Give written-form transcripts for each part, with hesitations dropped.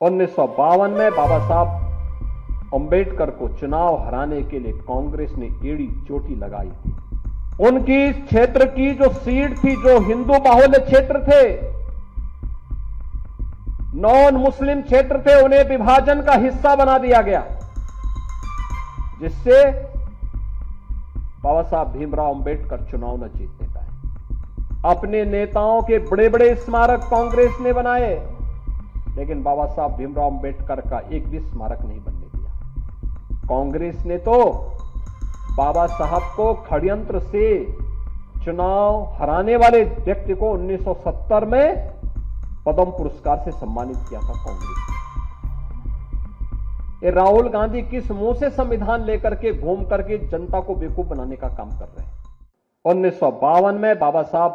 1952 में बाबा साहब अंबेडकर को चुनाव हराने के लिए कांग्रेस ने एड़ी चोटी लगाई थी। उनकी इस क्षेत्र की जो सीट थी, जो हिंदू बाहुल्य क्षेत्र थे, नॉन मुस्लिम क्षेत्र थे, उन्हें विभाजन का हिस्सा बना दिया गया, जिससे बाबा साहब भीमराव अंबेडकर चुनाव न जीतने पाए। अपने नेताओं के बड़े बड़े स्मारक कांग्रेस ने बनाए, लेकिन बाबा साहब भीमराव अंबेडकर का एक भी स्मारक नहीं बनने दिया। कांग्रेस ने तो बाबा साहब को षड्यंत्र से चुनाव हराने वाले व्यक्ति को 1970 में पद्म पुरस्कार से सम्मानित किया था कांग्रेस ने। ये राहुल गांधी किस मुंह से संविधान लेकर के घूम करके जनता को बेवकूफ बनाने का काम कर रहे हैं। 1952 में बाबा साहब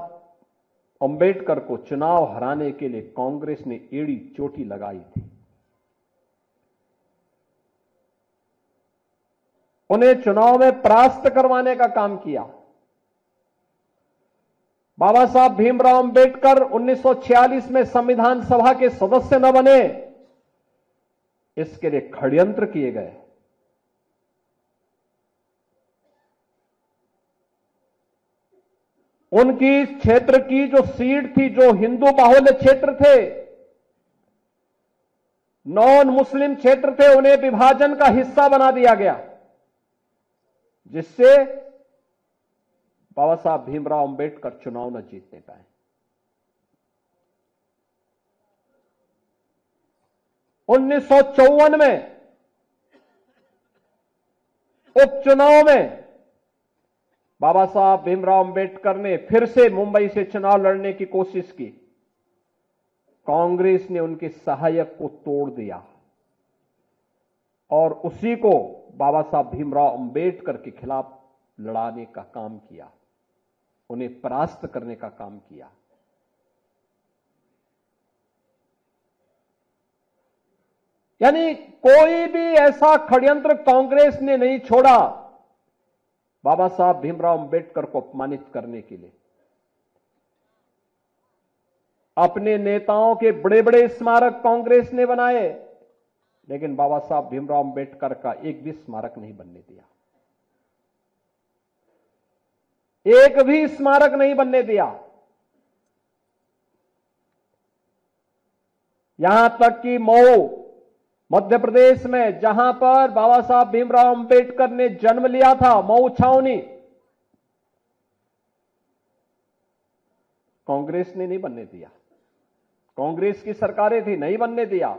अंबेडकर को चुनाव हराने के लिए कांग्रेस ने एड़ी चोटी लगाई थी। उन्हें चुनाव में परास्त करवाने का काम किया। बाबा साहब भीमराव अंबेडकर 1946 में संविधान सभा के सदस्य न बने, इसके लिए षड्यंत्र किए गए। उनकी इस क्षेत्र की जो सीट थी, जो हिंदू बाहुल्य क्षेत्र थे, नॉन मुस्लिम क्षेत्र थे, उन्हें विभाजन का हिस्सा बना दिया गया, जिससे बाबा साहब भीमराव अंबेडकर चुनाव न जीतने पाए। उन्नीस सौ 1954 में उपचुनाव में बाबा साहब भीमराव अंबेडकर ने फिर से मुंबई से चुनाव लड़ने की कोशिश की। कांग्रेस ने उनके सहायक को तोड़ दिया और उसी को बाबा साहब भीमराव अंबेडकर के खिलाफ लड़ाने का काम किया, उन्हें परास्त करने का काम किया। यानी कोई भी ऐसा षड्यंत्र कांग्रेस ने नहीं छोड़ा बाबा साहब भीमराव अंबेडकर को अपमानित करने के लिए। अपने नेताओं के बड़े बड़े स्मारक कांग्रेस ने बनाए, लेकिन बाबा साहब भीमराव अंबेडकर का एक भी स्मारक नहीं बनने दिया, एक भी स्मारक नहीं बनने दिया। यहां तक कि मऊ मध्य प्रदेश में, जहां पर बाबा साहब भीमराव अंबेडकर ने जन्म लिया था, मऊ छावनी, कांग्रेस ने नहीं बनने दिया। कांग्रेस की सरकारें थी, नहीं बनने दिया।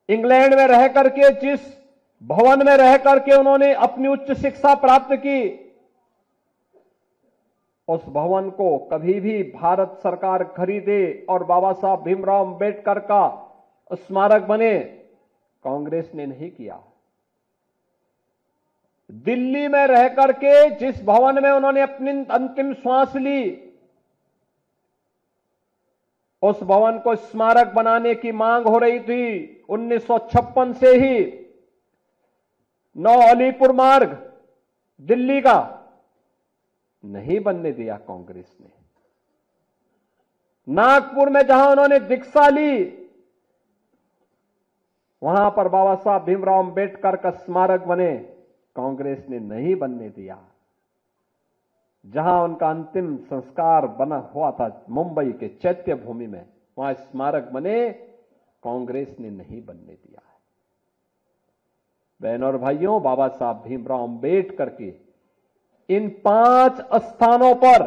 इंग्लैंड में रह करके, जिस भवन में रह करके उन्होंने अपनी उच्च शिक्षा प्राप्त की, उस भवन को कभी भी भारत सरकार खरीदे और बाबा साहब भीमराव अंबेडकर का स्मारक बने, कांग्रेस ने नहीं किया। दिल्ली में रह करके जिस भवन में उन्होंने अपनी अंतिम श्वास ली, उस भवन को स्मारक बनाने की मांग हो रही थी 1956 से ही। 9 अलीपुर मार्ग दिल्ली का नहीं बनने दिया कांग्रेस ने। नागपुर में जहां उन्होंने दीक्षा ली, वहां पर बाबा साहब भीमराव अंबेडकर का स्मारक बने, कांग्रेस ने नहीं बनने दिया। जहां उनका अंतिम संस्कार बना हुआ था मुंबई के चैत्य भूमि में, वहां स्मारक बने, कांग्रेस ने नहीं बनने दिया। बहनों और भाइयों, बाबा साहब भीमराव अंबेडकर के इन 5 स्थानों पर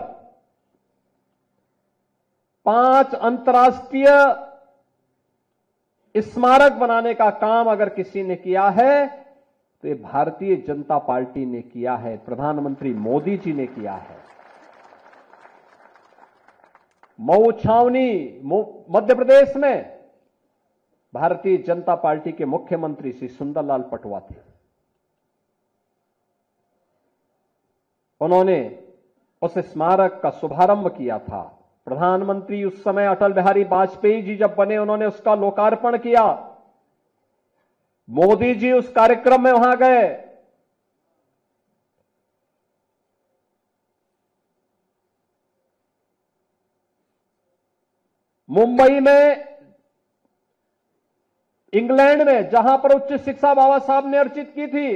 5 अंतर्राष्ट्रीय स्मारक बनाने का काम अगर किसी ने किया है तो ये भारतीय जनता पार्टी ने किया है, प्रधानमंत्री मोदी जी ने किया है। मऊ छावनी मध्य प्रदेश में भारतीय जनता पार्टी के मुख्यमंत्री श्री सुंदरलाल पटवा थे। उन्होंने उस स्मारक का शुभारंभ किया था। प्रधानमंत्री उस समय अटल बिहारी वाजपेयी जी जब बने, उन्होंने उसका लोकार्पण किया। मोदी जी उस कार्यक्रम में वहां गए। मुंबई में, इंग्लैंड में, जहां पर उच्च शिक्षा बाबा साहब ने अर्जित की थी,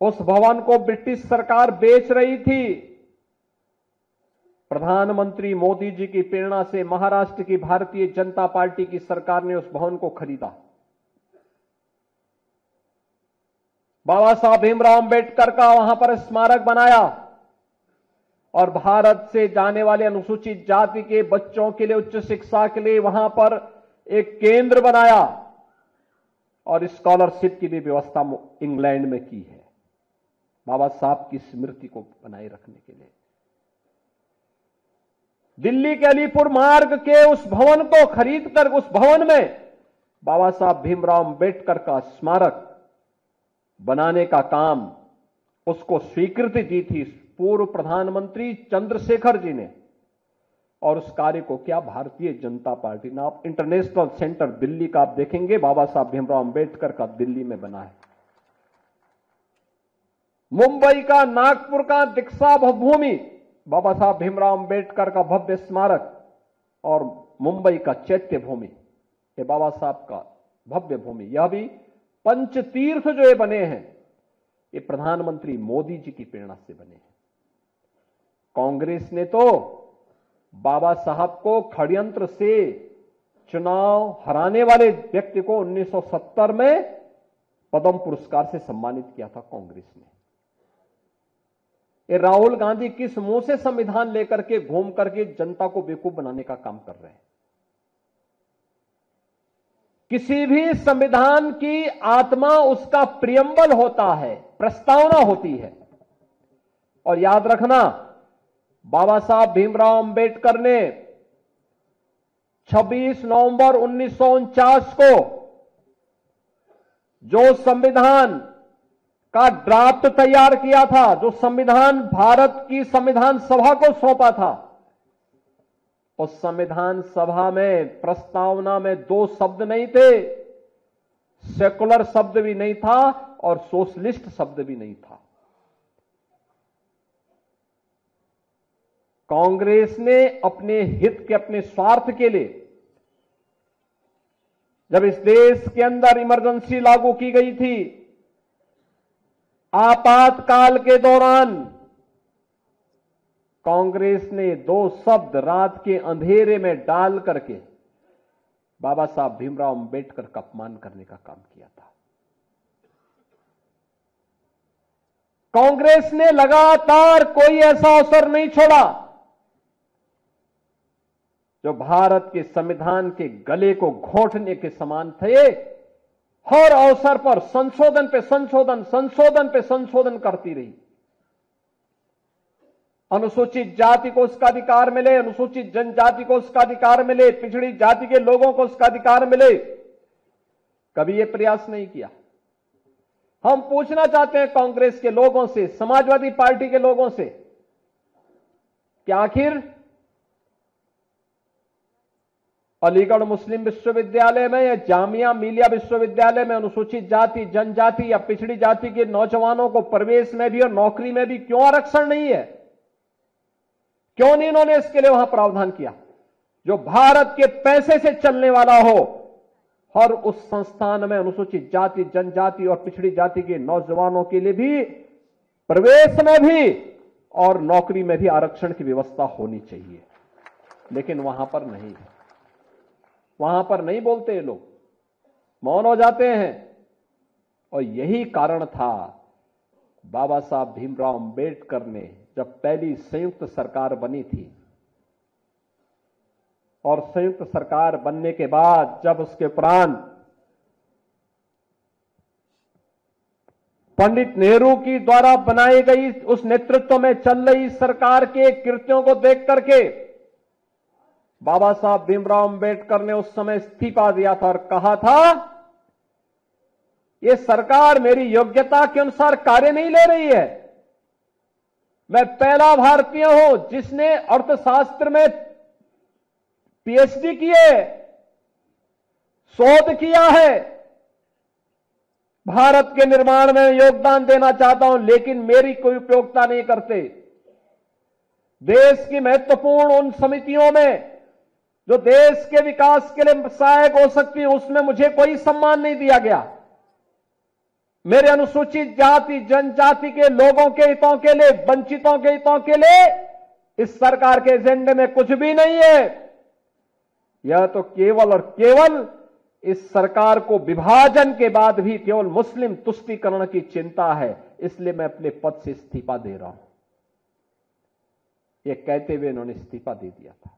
उस भवन को ब्रिटिश सरकार बेच रही थी। प्रधानमंत्री मोदी जी की प्रेरणा से महाराष्ट्र की भारतीय जनता पार्टी की सरकार ने उस भवन को खरीदा। बाबा साहब भीमराव अंबेडकर का वहां पर स्मारक बनाया और भारत से जाने वाले अनुसूचित जाति के बच्चों के लिए उच्च शिक्षा के लिए वहां पर एक केंद्र बनाया और स्कॉलरशिप की भी व्यवस्था इंग्लैंड में की है, बाबा साहब की स्मृति को बनाए रखने के लिए। दिल्ली के अलीपुर मार्ग के उस भवन को खरीदकर उस भवन में बाबा साहब भीमराव अंबेडकर का स्मारक बनाने का काम, उसको स्वीकृति दी थी पूर्व प्रधानमंत्री चंद्रशेखर जी ने, और उस कार्य को क्या भारतीय जनता पार्टी ने, आप इंटरनेशनल सेंटर दिल्ली का आप देखेंगे बाबा साहब भीमराव अंबेडकर का दिल्ली में बना है। मुंबई का, नागपुर का दीक्षा भूमि, बाबा साहब भीमराव अंबेडकर का भव्य स्मारक, और मुंबई का चैत्य भूमि, ये बाबा साहब का भव्य भूमि, यह भी पंचतीर्थ जो ये बने हैं, ये प्रधानमंत्री मोदी जी की प्रेरणा से बने हैं। कांग्रेस ने तो बाबा साहब को षड्यंत्र से चुनाव हराने वाले व्यक्ति को 1970 में पद्म पुरस्कार से सम्मानित किया था कांग्रेस ने। ये राहुल गांधी किस मुंह से संविधान लेकर के घूम करके जनता को बेवकूफ बनाने का काम कर रहे हैं। किसी भी संविधान की आत्मा उसका प्रियम्बल होता है, प्रस्तावना होती है। और याद रखना, बाबा साहब भीमराव अंबेडकर ने 26 नवंबर 1949 को जो संविधान का ड्राफ्ट तैयार किया था, जो संविधान भारत की संविधान सभा को सौंपा था, उस संविधान सभा में प्रस्तावना में 2 शब्द नहीं थे, सेकुलर शब्द भी नहीं था और सोशलिस्ट शब्द भी नहीं था। कांग्रेस ने अपने हित के, अपने स्वार्थ के लिए, जब इस देश के अंदर इमरजेंसी लागू की गई थी, आपातकाल के दौरान कांग्रेस ने 2 शब्द रात के अंधेरे में डाल करके बाबा साहब भीमराव अंबेडकर का अपमान करने का काम किया था। कांग्रेस ने लगातार कोई ऐसा अवसर नहीं छोड़ा जो भारत के संविधान के गले को घोंटने के समान थे। हर अवसर पर संशोधन पे संशोधन, संशोधन पे संशोधन करती रही। अनुसूचित जाति को उसका अधिकार मिले, अनुसूचित जनजाति को उसका अधिकार मिले, पिछड़ी जाति के लोगों को उसका अधिकार मिले, कभी यह प्रयास नहीं किया। हम पूछना चाहते हैं कांग्रेस के लोगों से, समाजवादी पार्टी के लोगों से, कि आखिर अलीगढ़ मुस्लिम विश्वविद्यालय में या जामिया मिलिया विश्वविद्यालय में अनुसूचित जाति, जनजाति या पिछड़ी जाति के नौजवानों को प्रवेश में भी और नौकरी में भी क्यों आरक्षण नहीं है? क्यों नहीं इन्होंने इसके लिए वहां प्रावधान किया? जो भारत के पैसे से चलने वाला हो, हर उस संस्थान में अनुसूचित जाति, जनजाति और पिछड़ी जाति के नौजवानों के लिए भी प्रवेश में भी और नौकरी में भी आरक्षण की व्यवस्था होनी चाहिए। लेकिन वहां पर नहीं है, वहां पर नहीं बोलते, लोग मौन हो जाते हैं। और यही कारण था बाबा साहब भीमराव अंबेडकर ने जब पहली संयुक्त सरकार बनी थी, और संयुक्त सरकार बनने के बाद जब उसके उपरांत पंडित नेहरू की द्वारा बनाई गई उस नेतृत्व में चल रही सरकार के कृत्यों को देख करके बाबा साहब भीमराव अंबेडकर ने उस समय इस्तीफा दिया था और कहा था, यह सरकार मेरी योग्यता के अनुसार कार्य नहीं ले रही है। मैं पहला भारतीय हूं जिसने अर्थशास्त्र में पीएचडी की है, शोध किया है, भारत के निर्माण में योगदान देना चाहता हूं, लेकिन मेरी कोई उपयोगिता नहीं करते। देश की महत्वपूर्ण उन समितियों में जो देश के विकास के लिए सहायक हो सकती है, उसमें मुझे कोई सम्मान नहीं दिया गया। मेरे अनुसूचित जाति जनजाति के लोगों के हितों के लिए, वंचितों के हितों के लिए इस सरकार के एजेंडे में कुछ भी नहीं है। यह तो केवल और केवल इस सरकार को विभाजन के बाद भी केवल मुस्लिम तुष्टीकरण की चिंता है, इसलिए मैं अपने पद से इस्तीफा दे रहा हूं। यह कहते हुए इन्होंने इस्तीफा दे दिया था।